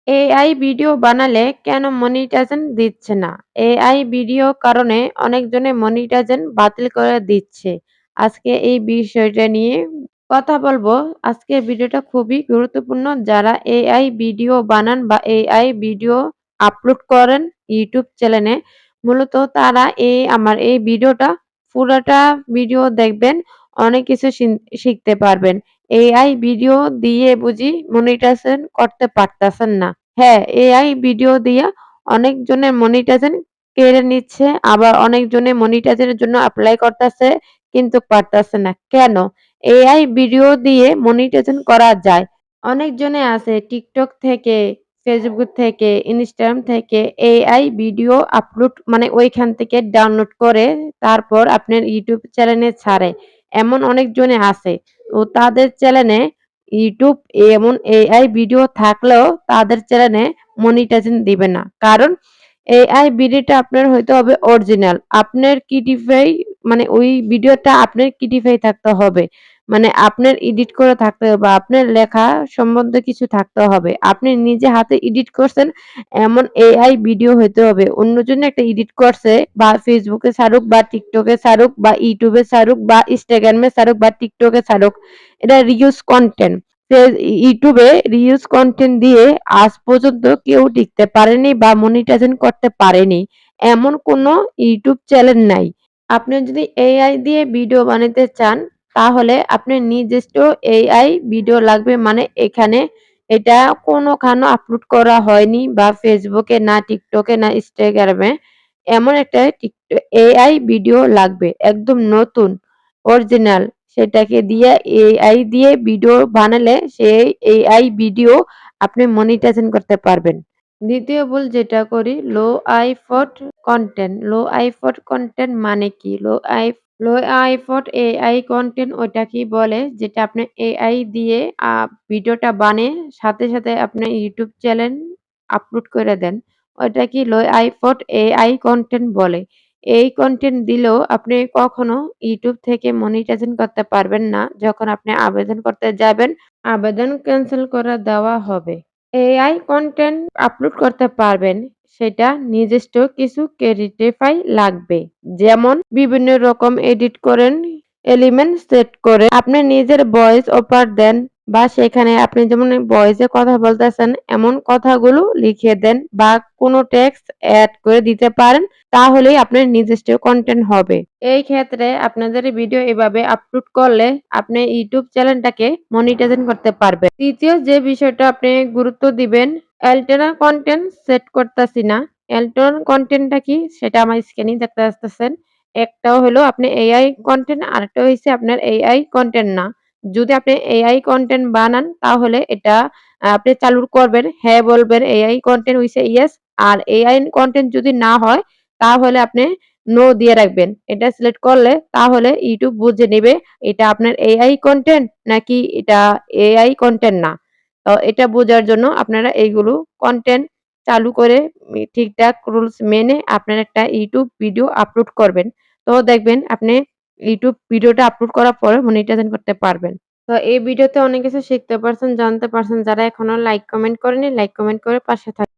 AI video বানালে কেন monetization দিচ্ছে না? এআই ভিডিও কারণে অনেকজনে মনিটাইজেশন বাতিল করে দিচ্ছে। আজকে এই বিষয়টা নিয়ে কথা বলবো। আজকের ভিডিওটা খুবই গুরুত্বপূর্ণ। যারা এআই ভিডিও বানান বা এআই ভিডিও আপলোড করেন ইউটিউব চ্যানেলে, মূলত তারা আমার এই ভিডিওটা পুরাটা ভিডিও দেখবেন, অনেক কিছু শিখতে পারবেন। এআই ভিডিও দিয়ে বুঝি মনিটাইজেশন করতে পারতেছেন না। হ্যাঁ, এআই ভিডিও দিয়া অনেকজনের মনিটাইজেশন কেড়ে নিচ্ছে, আবার অনেকজনে মনিটাইজেশনের জন্য এপ্লাই করতেছে কিন্তু পারতেছে না। কেন? এআই ভিডিও দিয়ে মনিটাইজেশন করা যায়। অনেকজনে আছে টিকটক থেকে, ফেসবুক থেকে, ইনস্টাগ্রাম থেকে এআই ভিডিও আপলোড মানে ওইখান থেকে ডাউনলোড করে তারপর আপনার ইউটিউব চ্যানেলে ছাড়ে। এমন অনেকজনে আছে। তো তাদের চ্যানেলে ইউটিউব এমন এআই ভিডিও থাকলেও তাদের চ্যানেলে মনিটাইজেশন দিবে না। কারণ এআই ভিডিওটা আপনার হইতে হবে অরিজিনাল। আপনার কিডিফাই মানে ওই ভিডিওটা আপনার কিডিফাই থাকতে হবে। মানে আপনার এডিট করা থাকতে হবে বা আপনার লেখা সম্বন্ধে কিছু থাকতে হবে। আপনি নিজে হাতে এডিট করছেন এমন এআই ভিডিও হইতে হবে। অন্যজন একটা এডিট করছে বা Facebook এ ছাড়ুক বা TikTok এ ছাড়ুক বা YouTube এ ছাড়ুক বা Instagram এ ছাড়ুক বা TikTok এ ছাড়ুক, এটা রিউজ কনটেন্ট। YouTube এ রিউজ কনটেন্ট দিয়ে আজ পর্যন্ত কেউ টিকতে পারেনি বা মনিটাইজেশন করতে পারেনি। এমন কোনো ইউটিউব চ্যানেল নাই। আপনি যদি এআই দিয়ে ভিডিও বানাতে চান তাহলে আপনার নিজস্ব এআই ভিডিও লাগবে। মানে এখানে এটা কোনোখানে আপলোড করা হয়নি বা Facebook এ না TikTok এ না Instagram এ। এমন একটা এআই ভিডিও লাগবে। একদম নতুন, অরিজিনাল। সেটাকে দিয়ে এআই দিয়ে ভিডিও বানালে সেই এআই ভিডিও আপনি মনিটাইজেশন করতে পারবেন। দ্বিতীয় ভুল যেটা করি লো আইফোর্ট কনটেন্ট। লো আইফোর্ট কনটেন্ট মানে কি? লো আইফোর্ট এআই কনটেন্ট ওইটা কি বলে? যেটা আপনি এআই দিয়ে ভিডিওটা বানিয়ে সাথে আপনার ইউটিউব চ্যানেল আপলোড করে দেন। ওইটা কি লো আইফোর্ট এআই কনটেন্ট বলে। এই কনটেন্ট দিলেও আপনি কখনো ইউটিউব থেকে মনিটাইজেশন করতে পারবেন না। যখন আপনি আবেদন করতে যাবেন, আবেদন ক্যানসেল করে দেওয়া হবে। এআই কনটেন্ট আপলোড করতে পারবেন, সেটা নিজস্ব কিছু ক্রেডিটিফাই লাগবে। যেমন বিভিন্ন রকম এডিট করেন, এলিমেন্ট সেট করে আপনি নিজের ভয়েস ওভার দেন বা সেখানে আপনি যেমন ভয়েসে কথা বলতেছেন এমন কথাগুলো লিখে দেন বা কোনো টেক্সট এড করে দিতে পারেন, তাহলেই আপনার নিজস্ব কনটেন্ট হবে। এই ক্ষেত্রে আপনাদের ভিডিও এভাবে আপলোড করলে আপনি ইউটিউব চ্যানেলটাকে মনিটাইজেশন করতে পারবেন। তৃতীয় যে বিষয়টা আপনি গুরুত্ব দিবেন, অ্যালটারনাল কনটেন্ট সেট করতেছি না। অ্যালটারনাল কনটেন্টটা কি সেটা আমার স্ক্রিনেই দেখতে পাচ্ছেন। একটাও হলো আপনি এআই কনটেন্ট, আরেকটা হইছে আপনার এআই কনটেন্ট না। যদি আপনি এআই কনটেন্ট বানান তাহলে এটা আপনি চালু করবেন, হ্যাঁ বলবেন এআই কনটেন্ট হইছে ইয়েস। আর এআই কনটেন্ট যদি না হয় তাহলে আপনি নো দিয়ে রাখবেন। এটা সিলেক্ট করলে তাহলে ইউটিউব বুঝে নিবে এটা আপনার এআই কনটেন্ট নাকি এটা এআই কনটেন্ট না। তো এটা বোঝার জন্য আপনারা এইগুলো কনটেন্ট চালু করে ঠিকঠাক রুলস মেনে আপনারা একটা ইউটিউব ভিডিও আপলোড করবেন। তো দেখবেন আপনি ইউটিউব ভিডিওটা আপলোড করার পরে মনিটাইজেশন করতে পারবেন। তো এই ভিডিওতে অনেক কিছু শিখতে পারছেন, জানতে পারছেন। যারা এখনো লাইক কমেন্ট করেনি, লাইক কমেন্ট করে পাশে থাকবেন।